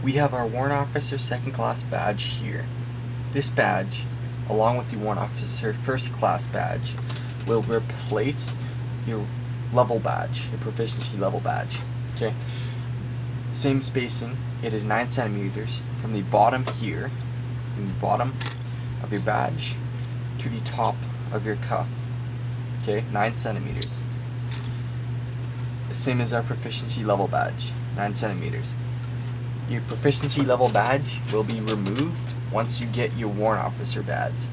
we have our Warrant Officer second class badge here. This badge, along with the Warrant Officer first class badge, will replace your level badge, your proficiency level badge. Okay. Same spacing. It is 9 centimeters from the bottom here, from the bottom of your badge to the top of your cuff. Okay, 9 centimeters. The same as our proficiency level badge, 9 centimeters. Your proficiency level badge will be removed once you get your Warrant Officer badge.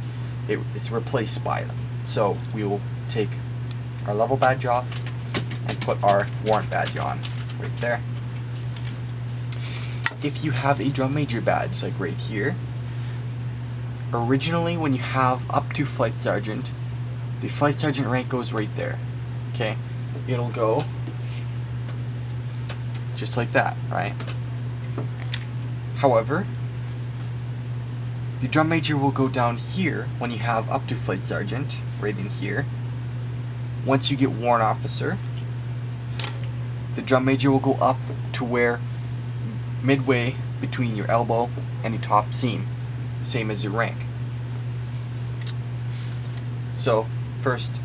It's replaced by them. So we will take our level badge off and put our warrant badge on right there. If you have a drum major badge, like right here, originally when you have up to flight sergeant, the flight sergeant rank goes right there. Okay, it'll go just like that, right? However, the drum major will go down here when you have up to flight sergeant, right in here. Once you get warrant officer, the drum major will go up to where midway between your elbow and the top seam, same as your rank. So first,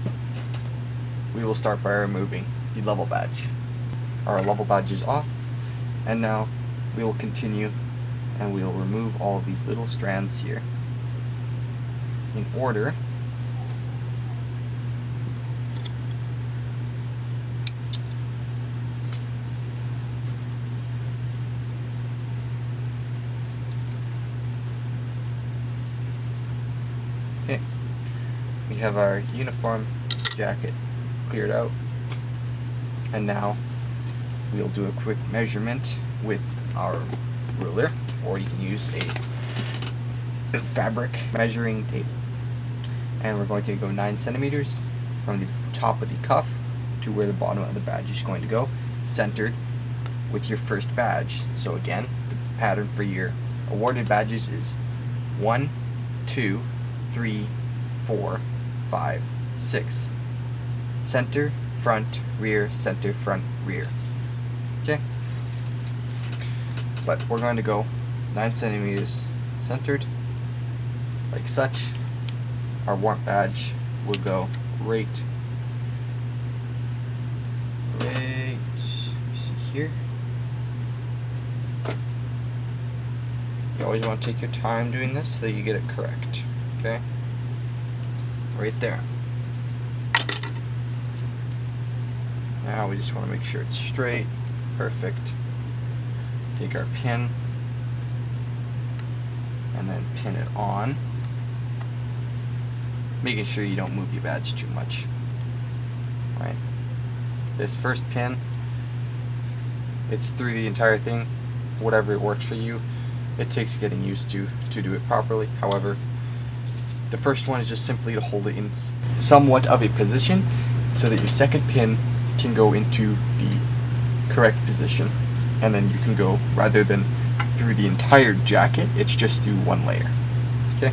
we will start by removing the level badge. Our level badge is off, and now we will continue and we will remove all of these little strands here in order okay. We have our uniform jacket cleared out, and now we'll do a quick measurement with our ruler, or you can use a fabric measuring tape. And we're going to go 9 centimeters from the top of the cuff to where the bottom of the badge is going to go, centered with your first badge. So again, the pattern for your awarded badges is 1, 2, 3, 4, 5, 6. Center, front, rear, center, front, rear. Okay? But we're going to go 9 centimeters centered, like such. Our warrant badge will go right, let me see here. You always want to take your time doing this so that you get it correct, okay? Right there. Now we just want to make sure it's straight, perfect. Take our pin and then pin it on, making sure you don't move your badge too much. Right. This first pin, it's through the entire thing. Whatever works for you. It takes getting used to do it properly. However, the first one is just simply to hold it in somewhat of a position so that your second pin can go into the correct position. And then you can go, rather than through the entire jacket, it's just through one layer. Okay?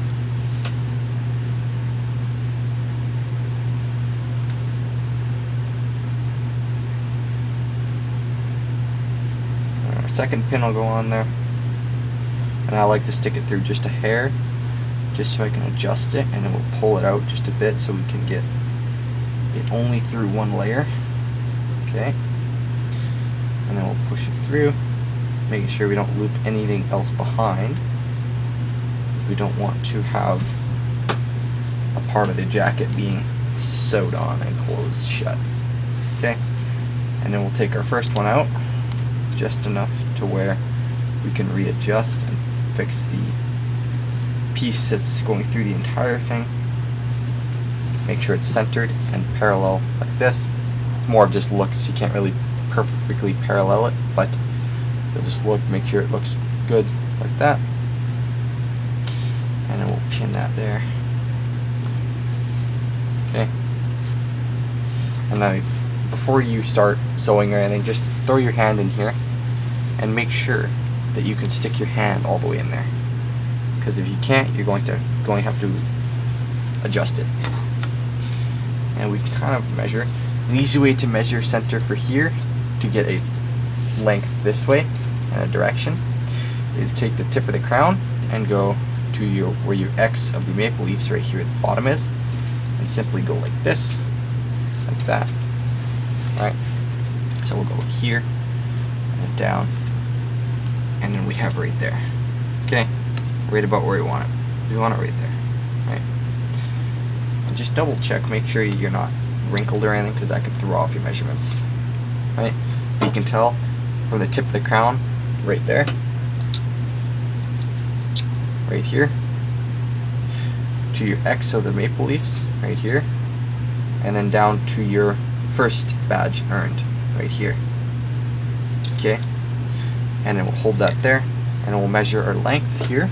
Our second pin will go on there. And I like to stick it through just a hair, just so I can adjust it, and it will pull it out just a bit so we can get it only through one layer. Okay? And then we'll push it through, making sure we don't loop anything else behind. We don't want to have a part of the jacket being sewed on and closed shut. Okay? And then we'll take our first one out, just enough to where we can readjust and fix the piece that's going through the entire thing. Make sure it's centered and parallel like this. It's more of just looks, you can't really perfectly parallel it, but you'll just look, make sure it looks good like that, and then we'll pin that there. Okay. And now before you start sewing or anything, just throw your hand in here and make sure that you can stick your hand all the way in there, because if you can't, you're going to have to adjust it. And we can kind of measure. An easy way to measure center for here, to get a length this way and a direction, is take the tip of the crown and go to where your X of the maple leaves right here at the bottom is, and simply go like this, like that. Alright, so we'll go here and down, and then we have right there. Okay, right about where we want it. We want it right there. Right. And just double check, make sure you're not wrinkled or anything, because that could throw off your measurements. Right? But you can tell from the tip of the crown right there, right here, to your X of the maple leaves right here, and then down to your first badge earned right here. Okay, and then we'll hold that there, and we'll measure our length here,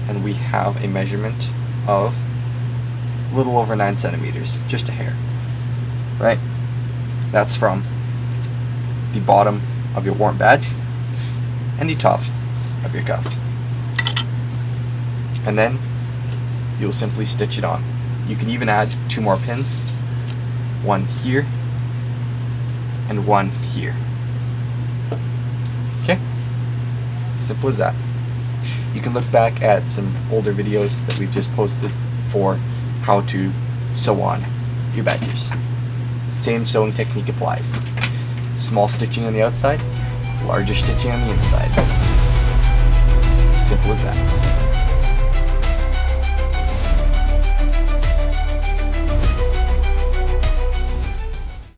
and we have a measurement of a little over 9 centimeters, just a hair. Right? That's from the bottom of your warrant badge and the top of your cuff. And then you'll simply stitch it on. You can even add 2 more pins, one here and one here. Okay? Simple as that. You can look back at some older videos that we've just posted for how to sew on your badges. Same sewing technique applies. Small stitching on the outside, larger stitching on the inside. Simple as that.